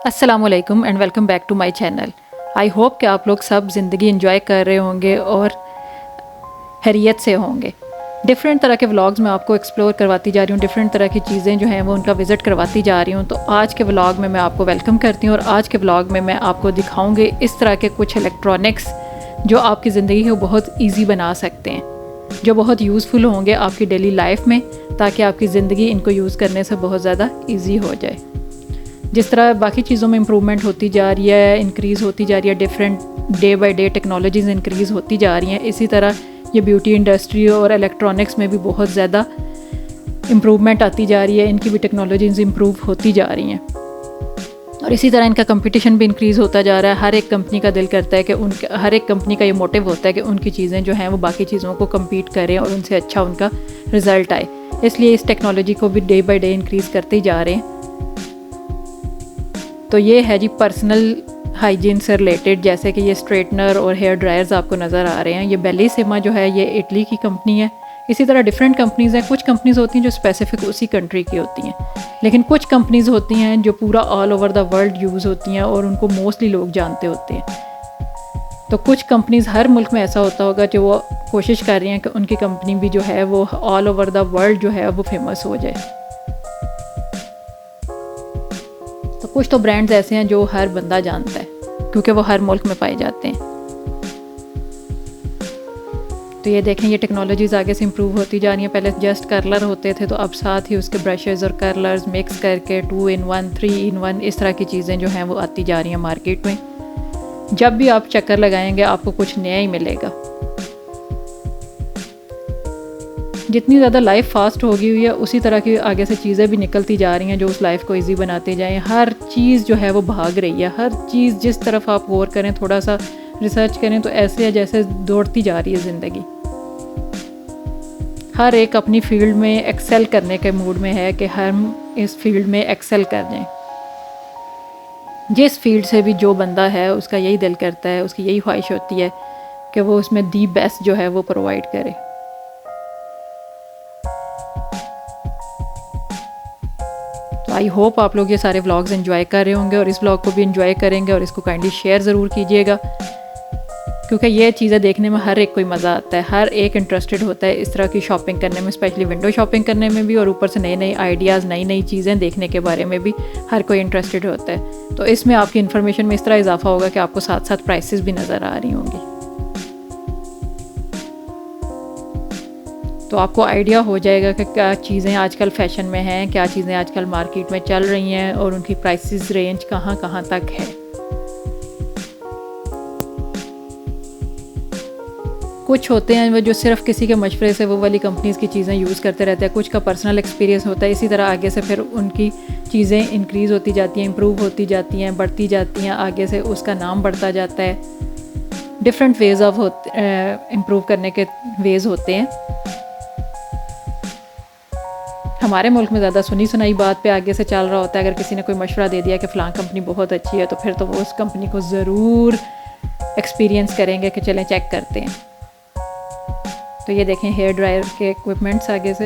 अस्सलामुअलैकुम and welcome back to my channel. I hope कि आप लोग सब ज़िंदगी एंजॉय कर रहे होंगे और हैरियत से होंगे। डिफरेंट तरह के व्लॉग्स मैं आपको एक्सप्लोर करवाती जा रही हूँ, डिफरेंट तरह की चीज़ें जो हैं वो उनका विज़िट करवाती जा रही हूँ। तो आज के व्लॉग में मैं आपको वेलकम करती हूँ और आज के व्लॉग में मैं आपको दिखाऊँगी इस तरह के कुछ इलेक्ट्रॉनिक्स जो आपकी ज़िंदगी को बहुत ईजी बना सकते हैं, जो बहुत यूज़फुल होंगे आपकी डेली लाइफ में, ताकि आपकी ज़िंदगी इनको यूज़ करने से बहुत ज़्यादा ईजी हो जाए। जिस तरह बाकी चीज़ों में इम्प्रूवमेंट होती जा रही है, इंक्रीज़ होती जा रही है, different day by day technologies increase होती जा रही हैं, इसी तरह ये ब्यूटी इंडस्ट्री और इलेक्ट्रॉनिक्स में भी बहुत ज़्यादा इम्प्रूवमेंट आती जा रही है। इनकी भी टेक्नोलॉजीज़ इम्प्रूव होती जा रही हैं और इसी तरह इनका कंपटीशन भी इंक्रीज़ होता जा रहा है। हर एक कंपनी का दिल करता है कि हर एक कंपनी का ये मोटिव होता है कि उनकी चीज़ें जो हैं वो बाकी चीज़ों को कम्पीट करें और उनसे अच्छा उनका रिज़ल्ट आए। इसलिए इस टेक्नोलॉजी को भी डे बाई डे इंक्रीज़ करते ही जा रहे हैं। तो ये है जी पर्सनल हाइजीन से रिलेटेड, जैसे कि ये स्ट्रेटनर और हेयर ड्रायर्स आपको नज़र आ रहे हैं। ये बेलिसिमा जो है ये इटली की कंपनी है। इसी तरह डिफरेंट कंपनीज़ हैं। कुछ कंपनीज़ होती हैं जो स्पेसिफिक उसी कंट्री की होती हैं, लेकिन कुछ कंपनीज़ होती हैं जो पूरा all over the world use होती हैं और उनको मोस्टली लोग जानते होते हैं। तो कुछ कंपनीज़ हर मुल्क में ऐसा होता होगा जो वो कोशिश कर रही हैं कि उनकी कंपनी भी जो है वो ऑल ओवर द वर्ल्ड जो है वो फेमस हो जाए। तो कुछ तो ब्रांड्स ऐसे हैं जो हर बंदा जानता है क्योंकि वो हर मुल्क में पाए जाते हैं। तो ये देखें, ये टेक्नोलॉजीज़ आगे से इम्प्रूव होती जा रही हैं। पहले जस्ट कर्लर होते थे, तो अब साथ ही उसके ब्रशेज़ और कर्लर्स मिक्स करके 2 in 1, 3 in 1 इस तरह की चीज़ें जो हैं वो आती जा रही हैं मार्केट में। जब भी आप चक्कर लगाएंगे आपको कुछ नया ही मिलेगा। जितनी ज़्यादा लाइफ फास्ट होगी हुई है उसी तरह की आगे से चीज़ें भी निकलती जा रही हैं जो उस लाइफ को इजी बनाते जाएं। हर चीज़ जो है वो भाग रही है, हर चीज़ जिस तरफ आप गौर करें, थोड़ा सा रिसर्च करें तो ऐसे है जैसे दौड़ती जा रही है ज़िंदगी। हर एक अपनी फील्ड में एक्सेल करने के मूड में है कि हम इस फील्ड में एक्सेल कर जाएं। जिस फील्ड से भी जो बंदा है उसका यही दिल करता है, उसकी यही ख्वाहिश होती है कि वो उसमें दी बेस्ट जो है वो प्रोवाइड करे। आई होप आप लोग ये सारे व्लॉग्स एंजॉय कर रहे होंगे और इस व्लॉग को भी एंजॉय करेंगे और इसको काइंडली शेयर ज़रूर कीजिएगा, क्योंकि ये चीज़ें देखने में हर एक कोई मज़ा आता है। हर एक इंटरेस्टेड होता है इस तरह की शॉपिंग करने में, स्पेशली विंडो शॉपिंग करने में भी, और ऊपर से नए नए आइडियाज़, नई नई चीज़ें देखने के बारे में भी हर कोई इंटरेस्टेड होता है। तो इसमें आपकी इन्फॉर्मेशन में इस तरह इजाफा होगा कि आपको साथ साथ प्राइसेस भी नज़र आ रही होंगी, तो आपको आइडिया हो जाएगा कि क्या चीज़ें आजकल फ़ैशन में हैं, क्या चीज़ें आजकल मार्केट में चल रही हैं और उनकी प्राइसेस रेंज कहाँ कहाँ तक है। कुछ होते हैं वो जो सिर्फ किसी के मशवरे से वो वाली कंपनीज़ की चीज़ें यूज़ करते रहते हैं, कुछ का पर्सनल एक्सपीरियंस होता है। इसी तरह आगे से फिर उनकी चीज़ें इंक्रीज़ होती जाती हैं, इम्प्रूव होती जाती हैं, बढ़ती जाती हैं, आगे से उसका नाम बढ़ता जाता है। डिफरेंट वेज़ ऑफ इम्प्रूव करने के वेज़ होते हैं। हमारे मुल्क में ज़्यादा सुनी सुनाई बात पे आगे से चल रहा होता है। अगर किसी ने कोई मशवरा दे दिया कि फ़लाँ कंपनी बहुत अच्छी है, तो फिर तो वो उस कंपनी को ज़रूर एक्सपीरियंस करेंगे कि चलें चेक करते हैं। तो ये देखें हेयर ड्रायर के इक्विपमेंट्स आगे से।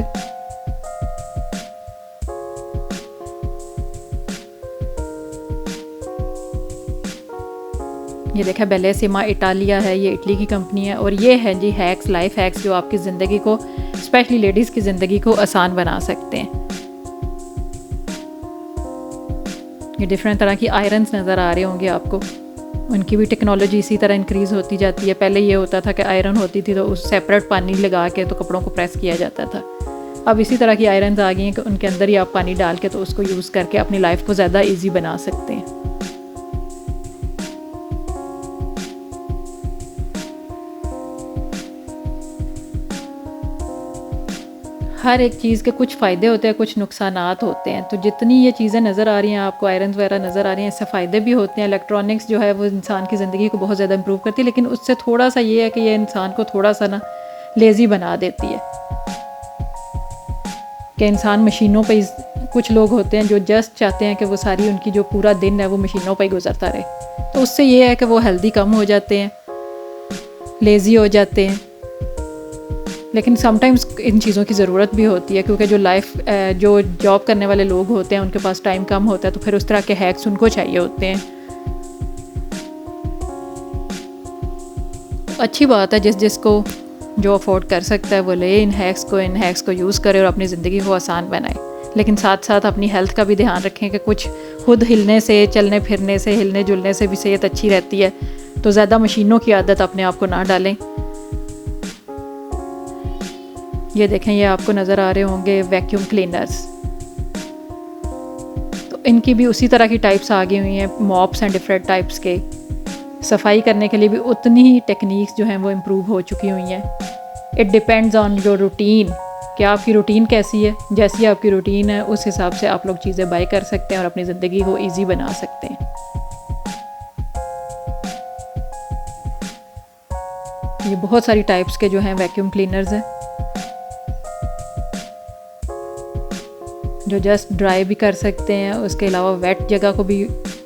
ये देखा बेलिसिमा इटालिया है, ये इटली की कंपनी है। और ये है जी हैक्स, लाइफ हैक्स जो आपकी ज़िंदगी को, स्पेशली लेडीज़ की ज़िंदगी को आसान बना सकते हैं। ये डिफरेंट तरह की आयरन्स नज़र आ रहे होंगे आपको, उनकी भी टेक्नोलॉजी इसी तरह इंक्रीज़ होती जाती है। पहले ये होता था कि आयरन होती थी तो उस सेपरेट पानी लगा के तो कपड़ों को प्रेस किया जाता था। अब इसी तरह की आयरन्स आ गई हैं कि उनके अंदर ही आप पानी डाल के तो उसको यूज़ करके अपनी लाइफ को ज़्यादा ईजी बना सकते हैं। हर एक चीज़ के कुछ फ़ायदे होते हैं, कुछ नुकसानात होते हैं। तो जितनी ये चीज़ें नज़र आ रही हैं आपको, आयरन वगैरह नज़र आ रही हैं, इससे फ़ायदे भी होते हैं। इलेक्ट्रॉनिक्स जो है वो इंसान की ज़िंदगी को बहुत ज़्यादा इम्प्रूव करती है, लेकिन उससे थोड़ा सा ये है कि ये इंसान को थोड़ा सा ना लेज़ी बना देती है कि इंसान मशीनों पर, कुछ लोग होते हैं जो जस्ट चाहते हैं कि वो सारी उनकी जो पूरा दिन है वो मशीनों पर ही गुजरता रहे। तो उससे ये है कि वो हेल्दी कम हो जाते हैं, लेज़ी हो जाते हैं। लेकिन समटाइम्स इन चीज़ों की ज़रूरत भी होती है, क्योंकि जो जॉब करने वाले लोग होते हैं उनके पास टाइम कम होता है, तो फिर उस तरह के हैक्स उनको चाहिए होते हैं। अच्छी बात है, जिसको जो अफोर्ड कर सकता है वो ले इन हैक्स को यूज़ करे और अपनी ज़िंदगी को आसान बनाए। लेकिन साथ साथ अपनी हेल्थ का भी ध्यान रखें कि कुछ खुद हिलने से, चलने फिरने से, हिलने जुलने से भी सेहत अच्छी रहती है। तो ज़्यादा मशीनों की आदत अपने आप को ना डालें। ये देखें, ये आपको नज़र आ रहे होंगे वैक्यूम क्लीनर्स। तो इनकी भी उसी तरह की टाइप्स आ गई हुई हैं, मॉप्स हैं डिफरेंट टाइप्स के। सफाई करने के लिए भी उतनी ही टेक्निक्स जो हैं वो इम्प्रूव हो चुकी हुई हैं। It depends on your routine, कि आपकी रूटीन कैसी है। जैसी आपकी रूटीन है उस हिसाब से आप लोग चीज़ें बाय कर सकते हैं और अपनी ज़िंदगी को ईजी बना सकते हैं। ये बहुत सारी टाइप्स के जो हैं वैक्यूम क्लीनर्स हैं, जो जस्ट ड्राई भी कर सकते हैं, उसके अलावा वेट जगह को भी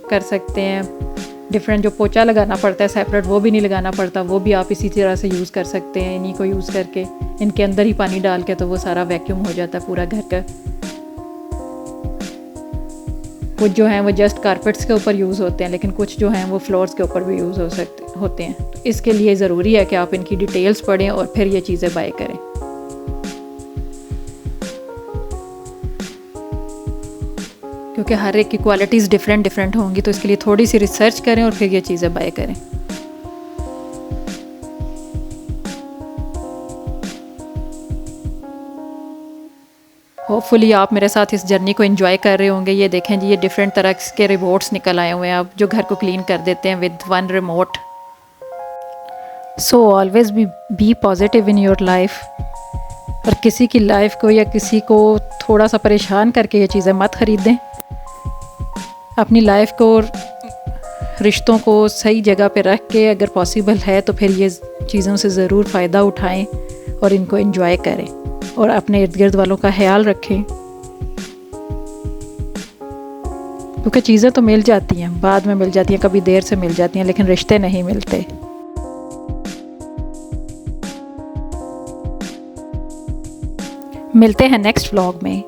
कर सकते हैं। डिफरेंट जो पोछा लगाना पड़ता है सेपरेट, वो भी नहीं लगाना पड़ता, वो भी आप इसी तरह से यूज़ कर सकते हैं। इन्हीं को यूज़ करके इनके अंदर ही पानी डाल के तो वो सारा वैक्यूम हो जाता है पूरा घर का। कुछ जो हैं वो जस्ट कारपेट्स के ऊपर यूज़ होते हैं, लेकिन कुछ जो हैं वो फ्लोर्स के ऊपर भी यूज़ होते हैं। तो इसके लिए ज़रूरी है कि आप इनकी डिटेल्स पढ़ें और फिर ये चीज़ें बाय करें। क्योंकि हर एक की क्वालिटीज़ डिफरेंट होंगी, तो इसके लिए थोड़ी सी रिसर्च करें और फिर ये चीज़ें बाय करें। होपफुली आप मेरे साथ इस जर्नी को एंजॉय कर रहे होंगे। ये देखें जी, ये डिफरेंट तरह के रिमोट्स निकल आए हुए हैं आप, जो घर को क्लीन कर देते हैं with one remote. So always be positive in your life, और किसी की लाइफ को या किसी को थोड़ा सा परेशान करके ये चीज़ें मत ख़रीदें। अपनी लाइफ को, रिश्तों को सही जगह पे रख के अगर पॉसिबल है तो फिर ये चीज़ों से ज़रूर फ़ायदा उठाएं और इनको एंजॉय करें और अपने इर्द गिर्द वालों का ख्याल रखें। क्योंकि चीज़ें तो मिल जाती हैं, बाद में मिल जाती हैं, कभी देर से मिल जाती हैं, लेकिन रिश्ते नहीं मिलते। मिलते हैं नेक्स्ट व्लॉग में।